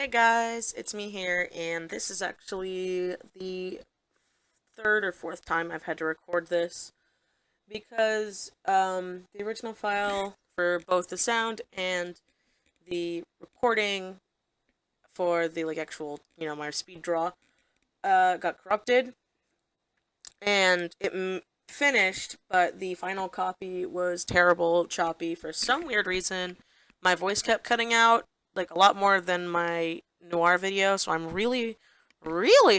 Hey guys, it's me here, and this is actually the third or fourth time I've had to record this because the original file for both the sound and the recording for the actual my speed draw got corrupted and finished, but the final copy was terrible, choppy for some weird reason. My voice kept cutting out like a lot more than my noir video, so I'm really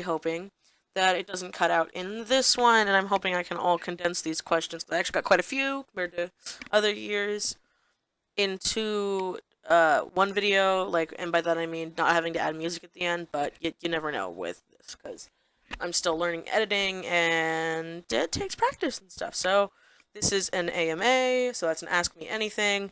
hoping that it doesn't cut out in this one, and I'm hoping I can all condense these questions. I actually got quite a few compared to other years into one video, and by that I mean not having to add music at the end, but you never know with this, because I'm still learning editing, and it takes practice and stuff. So this is an AMA, so that's an Ask Me Anything,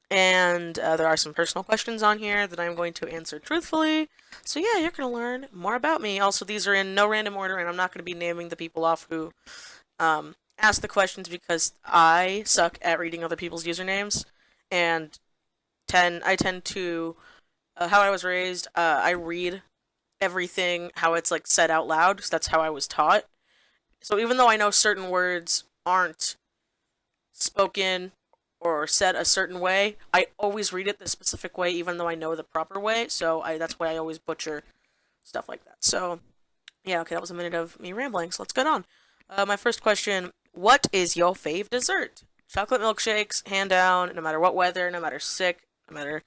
and there are some personal questions on here that I'm going to answer truthfully. So yeah, you're going to learn more about me. Also, these are in no random order, and I'm not going to be naming the people off who ask the questions because I suck at reading other people's usernames, and I tend to how I was raised. I read everything how it's like said out loud, because that's how I was taught. So even though I know certain words aren't spoken or said a certain way, I always read it the specific way, even though I know the proper way. So that's why I always butcher stuff like that. So yeah, okay, that was a minute of me rambling. So let's get on. My first question: what is your fave dessert? Chocolate milkshakes, hand down, no matter what weather, no matter sick, no matter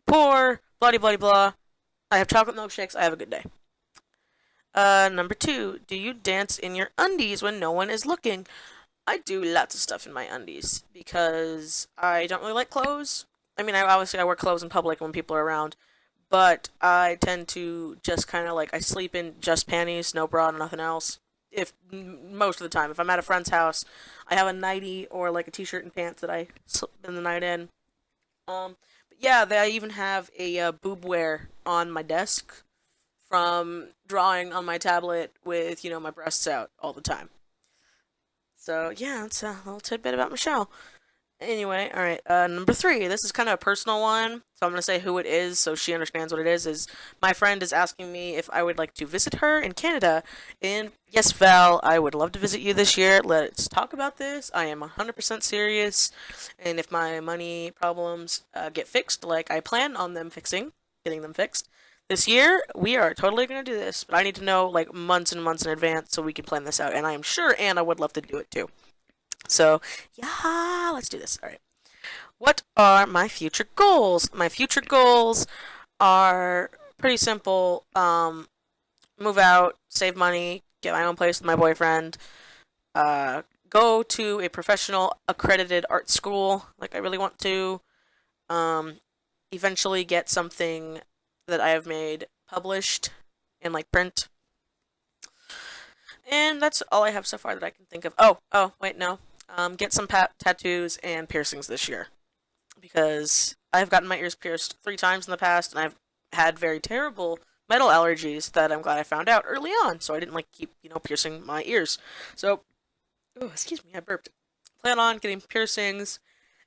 poor, blah blah blah. I have chocolate milkshakes. I have a good day. Number two, do you dance in your undies when no one is looking? I do lots of stuff in my undies because I don't really like clothes. I mean, I wear clothes in public when people are around, but I tend to just kind of I sleep in just panties, no bra, nothing else. If most of the time, if I'm at a friend's house, I have a nightie or like a t-shirt and pants that I slip in the night in. But yeah, I even have a boob wear on my desk from drawing on my tablet with my breasts out all the time. So yeah, that's a little tidbit about Michelle. Anyway, all right. Number three. This is kind of a personal one, so I'm gonna say who it is, so she understands what it is. Is my friend is asking me if I would like to visit her in Canada, and yes, Val, I would love to visit you this year. Let's talk about this. I am 100% serious, and if my money problems get fixed, like I plan on getting them fixed this year, we are totally gonna do this. But I need to know like months and months in advance so we can plan this out, and I am sure Anna would love to do it too. So, yeah, let's do this. All right. What are my future goals? My future goals are pretty simple. Move out, save money, get my own place with my boyfriend, go to a professional accredited art school, like I really want to. Um, Eventually get something that I have made published in like print. And that's all I have so far that I can think of. Oh, wait, no. Get some tattoos and piercings this year because I've gotten my ears pierced 3 times in the past, and I've had very terrible metal allergies that I'm glad I found out early on, so I didn't keep piercing my ears. So, oh, excuse me, I burped. Plan on getting piercings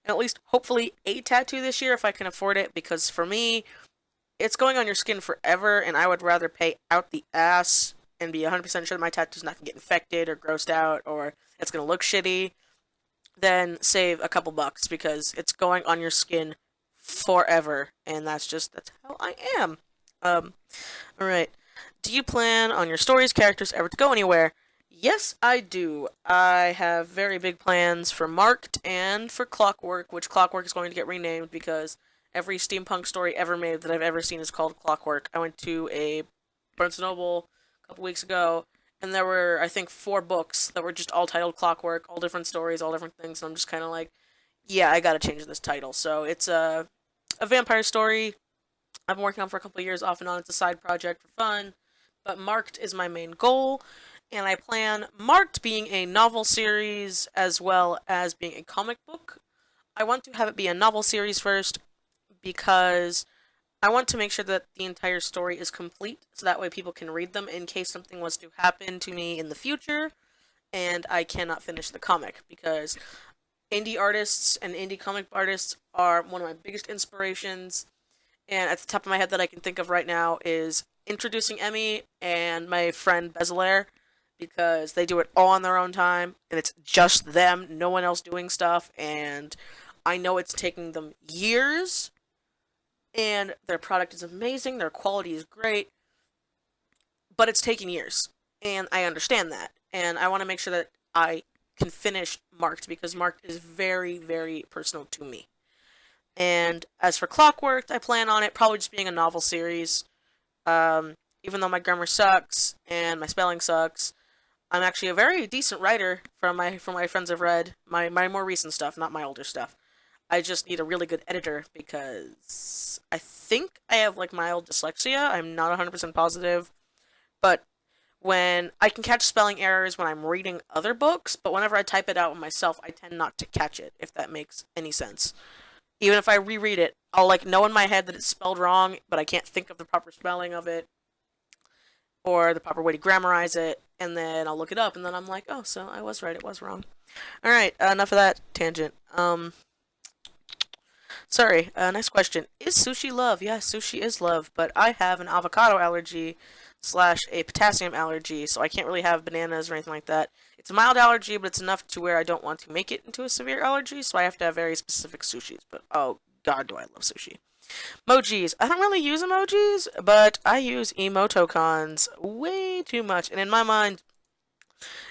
and at least hopefully a tattoo this year if I can afford it, because for me, it's going on your skin forever, and I would rather pay out the ass and be 100% sure that my tattoo's not going to get infected or grossed out or it's going to look shitty than save a couple bucks, because it's going on your skin forever, and that's how I am. Um, all right. Do you plan on your stories, characters ever to go anywhere? Yes, I do. I have very big plans for Marked and for Clockwork, which Clockwork is going to get renamed because every steampunk story ever made that I've ever seen is called Clockwork. I went to a Barnes& Noble a couple weeks ago, and there were, I think, 4 books that were just all titled Clockwork, all different stories, all different things, and I'm just kind of like, yeah, I gotta change this title. So it's a vampire story I've been working on for a couple of years off and on. It's a side project for fun, but Marked is my main goal, and I plan Marked being a novel series as well as being a comic book. I want to have it be a novel series first because I want to make sure that the entire story is complete, so that way people can read them in case something was to happen to me in the future and I cannot finish the comic, because indie artists and indie comic artists are one of my biggest inspirations, And at the top of my head that I can think of right now is introducing Emmy and my friend Bezalaire, because they do it all on their own time and it's just them, no one else doing stuff, and I know it's taking them years, and their product is amazing, their quality is great, but it's taking years. And I understand that. And I want to make sure that I can finish Marked, because Marked is very, very personal to me. And as for Clockwork, I plan on it probably just being a novel series. Even though my grammar sucks and my spelling sucks, I'm actually a very decent writer from my friends I've read. My more recent stuff, not my older stuff. I just need a really good editor because I think I have like mild dyslexia. I'm not 100% positive, but when I can catch spelling errors when I'm reading other books, but whenever I type it out myself, I tend not to catch it, if that makes any sense. Even if I reread it, I'll like know in my head that it's spelled wrong, but I can't think of the proper spelling of it or the proper way to grammarize it, and then I'll look it up, and then I'm like, oh, so I was right, it was wrong. All right, enough of that tangent. Sorry. Next question: is sushi love? Yes, sushi is love, but I have an avocado allergy slash a potassium allergy, so I can't really have bananas or anything like that. It's a mild allergy, but it's enough to where I don't want to make it into a severe allergy, so I have to have very specific sushis. But oh god, do I love sushi. Emojis. I don't really use emojis, but I use emoticons way too much. And in my mind,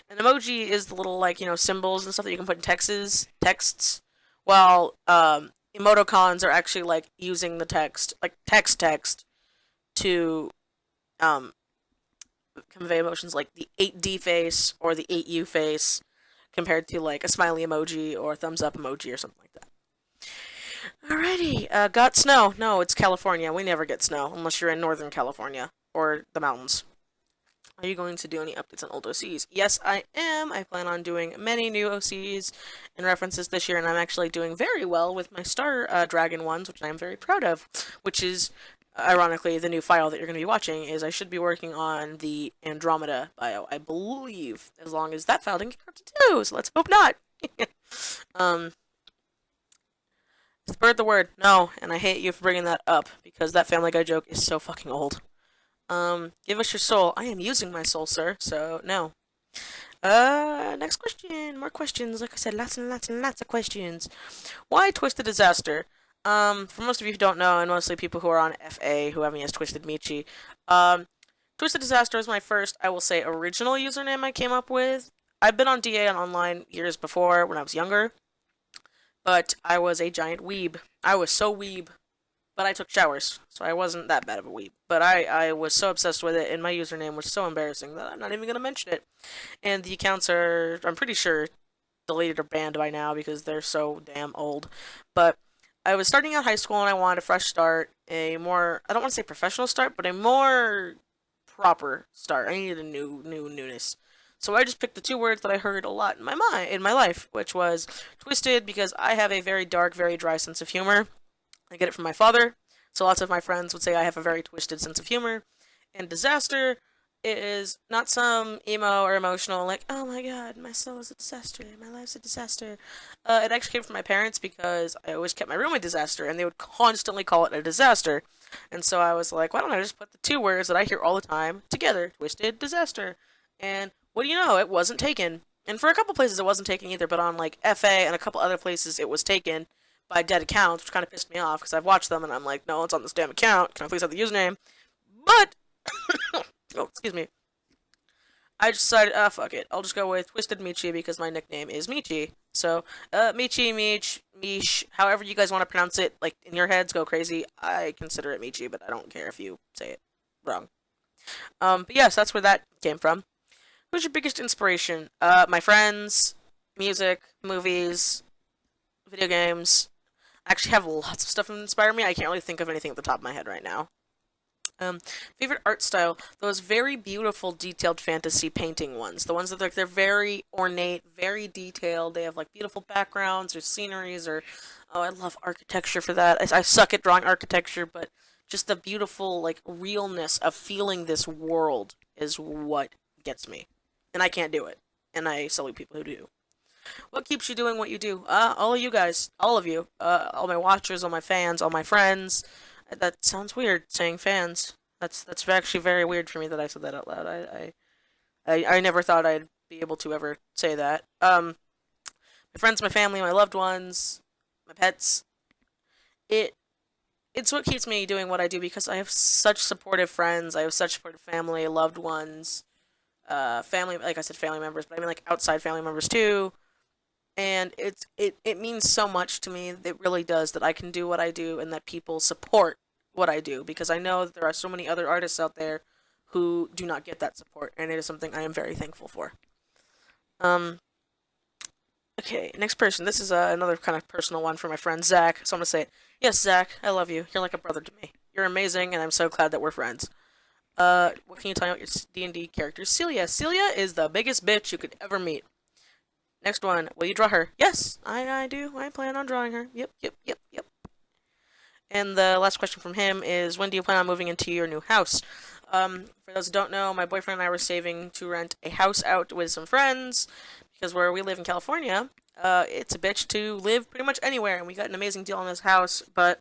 an emoji is the little like symbols and stuff that you can put in texts, while emoticons are actually like using the text, like text to um convey emotions, like the 8D face or the 8U face, compared to like a smiley emoji or a thumbs up emoji or something like that. Alrighty, got snow? No, it's California. We never get snow unless you're in Northern California or the mountains. Are you going to do any updates on old OCs? Yes, I am. I plan on doing many new OCs and references this year, and I'm actually doing very well with my Star Dragon ones, which I am very proud of. Which is, ironically, the new file that you're going to be watching. Is I should be working on the Andromeda bio, I believe, as long as that file didn't get corrupted too. So let's hope not. um, Spread the word. No, and I hate you for bringing that up because that Family Guy joke is so fucking old. Give us your soul. I am using my soul, sir. So no. Next question. More questions. Like I said, lots and lots and lots of questions. Why Twisted Disaster? For most of you who don't know, and mostly people who are on FA who have me as Twisted Michi, Twisted Disaster is my first, I will say, original username I came up with. I've been on DA and online years before when I was younger, but I was a giant weeb. I was so weeb, but I took showers, so I wasn't that bad of a weeb. But I was so obsessed with it, and my username was so embarrassing that I'm not even going to mention it. And the accounts are, I'm pretty sure, deleted or banned by now because they're so damn old. But I was starting out high school and I wanted a fresh start, a more, I don't want to say professional start, but a more proper start. I needed a newness. So I just picked the two words that I heard a lot in my mind, in my life, which was twisted, because I have a very dark, very dry sense of humor. I get it from my father, so lots of my friends would say I have a very twisted sense of humor. And disaster is not some emo or emotional, like, oh my god, my soul is a disaster, my life's a disaster. It actually came from my parents because I always kept my room a disaster, and they would constantly call it a disaster. And so I was like, why don't I just put the two words that I hear all the time together, twisted disaster. And what do you know, it wasn't taken. And for a couple places it wasn't taken either, but on like FA and a couple other places it was taken by dead accounts, which kind of pissed me off because I've watched them and I'm like, no, it's on this damn account. Can I please have the username? But, oh, excuse me. I just decided, fuck it. I'll just go with Twisted Michi because my nickname is Michi. So, Michi, Mish, however you guys want to pronounce it, like in your heads, go crazy. I consider it Michi, but I don't care if you say it wrong. But yes, that's where that came from. Who's your biggest inspiration? My friends, music, movies, video games. I actually have lots of stuff that inspire me. I can't really think of anything at the top of my head right now. Favorite art style? Those very beautiful, detailed fantasy painting ones. The ones that they're very ornate, very detailed. They have like beautiful backgrounds or sceneries or oh, I love architecture for that. I suck at drawing architecture, but just the beautiful like realness of feeling this world is what gets me, and I can't do it. And I salute people who do. What keeps you doing what you do? All of you guys, all of you, all my watchers, all my fans, all my friends, That sounds weird saying fans. That's actually very weird for me that I said that out loud. I never thought I'd be able to ever say that. My friends, my family, my loved ones, my pets. It it's what keeps me doing what I do because I have such supportive friends. I have such supportive family, loved ones, family. Like I said, family members, but I mean like outside family members too. And it means so much to me. It really does that I can do what I do and that people support what I do because I know that there are so many other artists out there who do not get that support, and it is something I am very thankful for. Um, okay, next person. This is another kind of personal one for my friend Zach. So I'm gonna say it. Yes, Zach, I love you. You're like a brother to me. You're amazing, and I'm so glad that we're friends. What can you tell me about your D&D character, Celia? Celia is the biggest bitch you could ever meet. Next one. Will you draw her? Yes, I do. I plan on drawing her. Yep, yep, yep, yep. And the last question from him is, when do you plan on moving into your new house? For those who don't know, my boyfriend and I were saving to rent a house out with some friends because where we live in California, it's a bitch to live pretty much anywhere, and we got an amazing deal on this house, but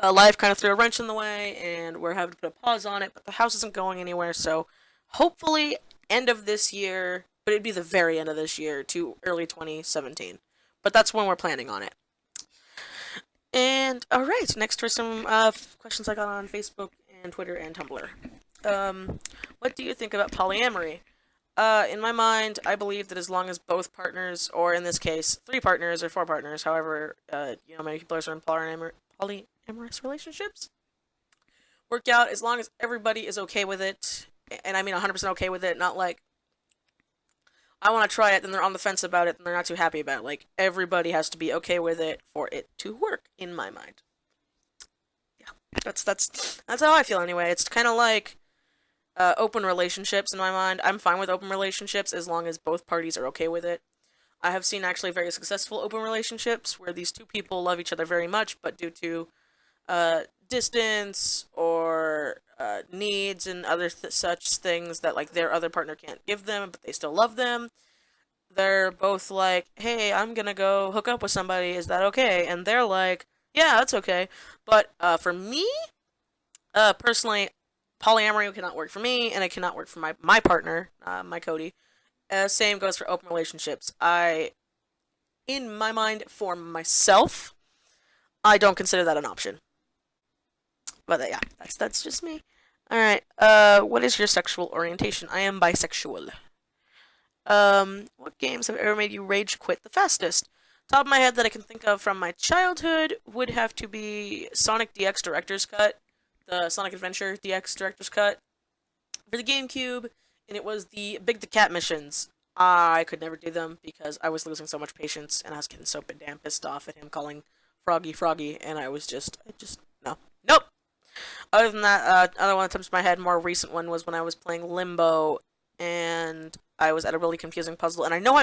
life kind of threw a wrench in the way, and we're having to put a pause on it, but the house isn't going anywhere, so hopefully end of this year, but it'd be the very end of this year to early 2017. But that's when we're planning on it. And alright, next for some questions I got on Facebook and Twitter and Tumblr. What do you think about polyamory? In my mind, I believe that as long as both partners, or in this case, three partners or four partners, however, many people are in polyamorous relationships, work out, as long as everybody is okay with it, and I mean 100% okay with it, not like, I want to try it, then they're on the fence about it, and they're not too happy about it. Like, everybody has to be okay with it for it to work, in my mind. Yeah, that's how I feel anyway. It's kind of like open relationships in my mind. I'm fine with open relationships as long as both parties are okay with it. I have seen actually very successful open relationships where these two people love each other very much, but due to distance or needs and other such things that like their other partner can't give them, but they still love them. They're both like, "Hey, I'm gonna go hook up with somebody. Is that okay?" And they're like, "Yeah, that's okay." But for me, personally, polyamory cannot work for me, and it cannot work for my partner, my Cody. Same goes for open relationships. In my mind, for myself, I don't consider that an option. But yeah, that's just me. All right. What is your sexual orientation? I am bisexual. What games have ever made you rage quit the fastest? Top of my head that I can think of from my childhood would have to be Sonic DX Director's Cut, the Sonic Adventure DX Director's Cut for the GameCube, and it was the Big the Cat missions. I could never do them because I was losing so much patience, and I was getting so damn pissed off at him calling Froggy Froggy, and no, nope. Other than that, other one that comes to my head, more recent one was when I was playing Limbo, and I was at a really confusing puzzle, and I knew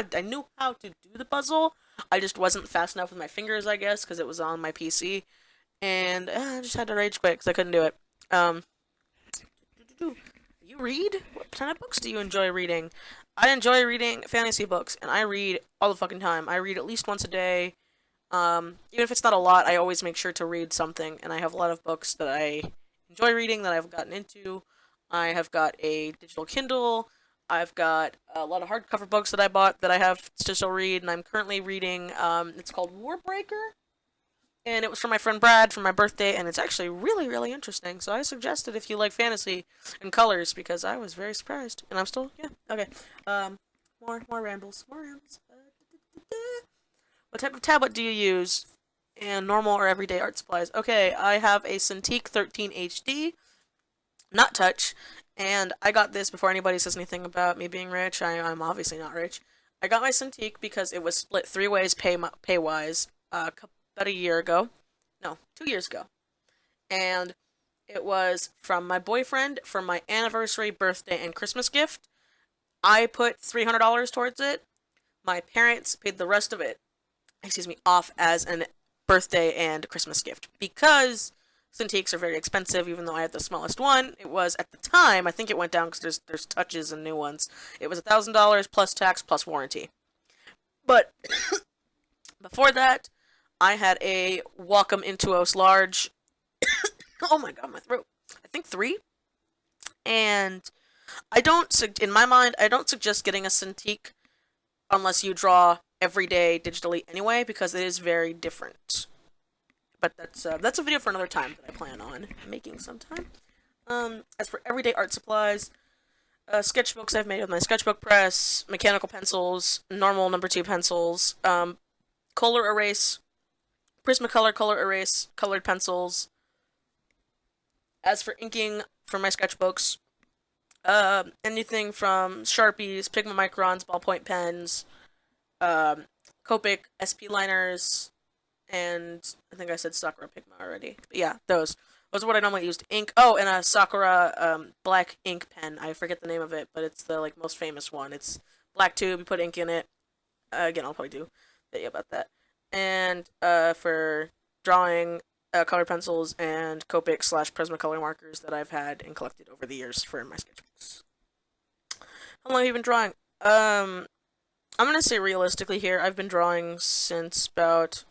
how to do the puzzle. I just wasn't fast enough with my fingers, I guess, because it was on my PC, and I just had to rage quit because I couldn't do it. Um, you read? What kind of books do you enjoy reading? I enjoy reading fantasy books, and I read all the fucking time. I read at least once a day. Even if it's not a lot, I always make sure to read something, and I have a lot of books that I enjoy reading that I've gotten into. I have got a digital Kindle. I've got a lot of hardcover books that I bought that I have to still read, and I'm currently reading, it's called Warbreaker, and it was from my friend Brad for my birthday, and it's actually really, really interesting, so I suggest it if you like fantasy and colors, because I was very surprised, and I'm still, yeah, okay, more rambles, more rambles. What type of tablet do you use? And normal or everyday art supplies? Okay, I have a Cintiq 13 HD, not touch, and I got this before anybody says anything about me being rich. I'm obviously not rich. I got my Cintiq because it was split three ways pay wise about a year ago. No, 2 years ago. And it was from my boyfriend for my anniversary, birthday, and Christmas gift. I put $300 towards it. My parents paid the rest of it, off as an birthday and Christmas gift because Cintiqs are very expensive. Even though I had the smallest one, it was at the time. I think it went down because there's touches and new ones. It was $1,000 plus tax plus warranty. But before that, I had a Wacom Intuos Large Oh my god, my throat. I think 3. And I don't, in my mind, I don't suggest getting a Cintiq unless you draw every day digitally anyway, because it is very different. But that's a video for another time that I plan on making sometime. As for everyday art supplies, sketchbooks I've made with my sketchbook press, mechanical pencils, normal number 2 pencils, color erase, Prismacolor color erase, colored pencils. As for inking for my sketchbooks, anything from Sharpies, Pigma Microns, ballpoint pens, Copic SP liners, and I think I said Sakura Pigma already. But yeah, those. Those are what I normally use to ink. Oh, and a Sakura black ink pen. I forget the name of it, but it's the like most famous one. It's black tube. You put ink in it. Again, I'll probably do a video about that. And for drawing, color pencils and Copic / Prismacolor markers that I've had and collected over the years for my sketchbooks. How long have you been drawing? I'm gonna say realistically here, I've been drawing since about,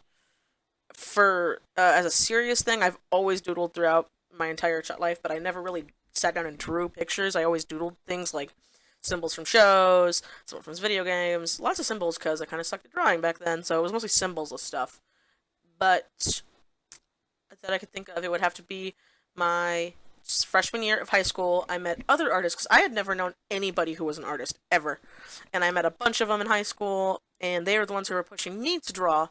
for as a serious thing, I've always doodled throughout my entire life, but I never really sat down and drew pictures. I always doodled things like symbols from shows, symbols from video games, lots of symbols because I kind of sucked at drawing back then, so it was mostly symbols of stuff. But that I could think of, it would have to be my freshman year of high school. I met other artists because I had never known anybody who was an artist ever, and I met a bunch of them in high school, and they were the ones who were pushing me to draw,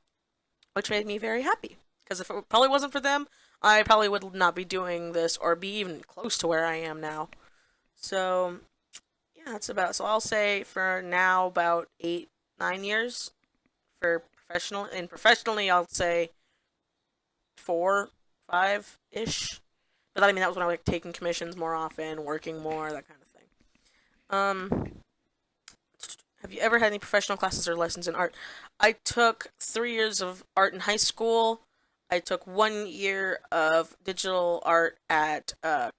which made me very happy. Because if it probably wasn't for them, I probably would not be doing this or be even close to where I am now. So yeah, that's about. So I'll say for now about 8, 9 years for professional, and professionally I'll say 4, 5 ish. But I mean that was when I was like taking commissions more often, working more, that kind of thing. Um, have you ever had any professional classes or lessons in art? I took 3 years of art in high school. I took 1 year of digital art at a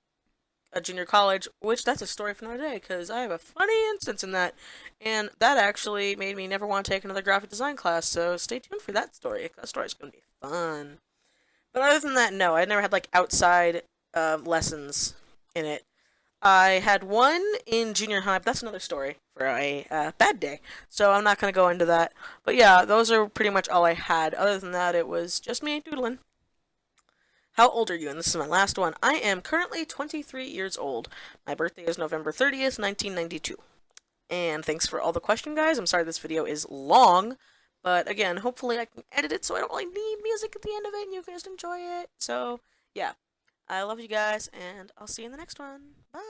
junior college, which that's a story for another day because I have a funny instance in that, and that actually made me never want to take another graphic design class. So stay tuned for that story. That story's gonna be fun. But other than that, no, I never had like outside lessons in it. I had one in junior high, but that's another story for a bad day. So I'm not going to go into that. But yeah, those are pretty much all I had. Other than that, it was just me doodling. How old are you? And this is my last one. I am currently 23 years old. My birthday is November 30th, 1992. And thanks for all the question, guys. I'm sorry this video is long. But again, hopefully I can edit it so I don't really need music at the end of it and you can just enjoy it. So, yeah. I love you guys, and I'll see you in the next one. Bye!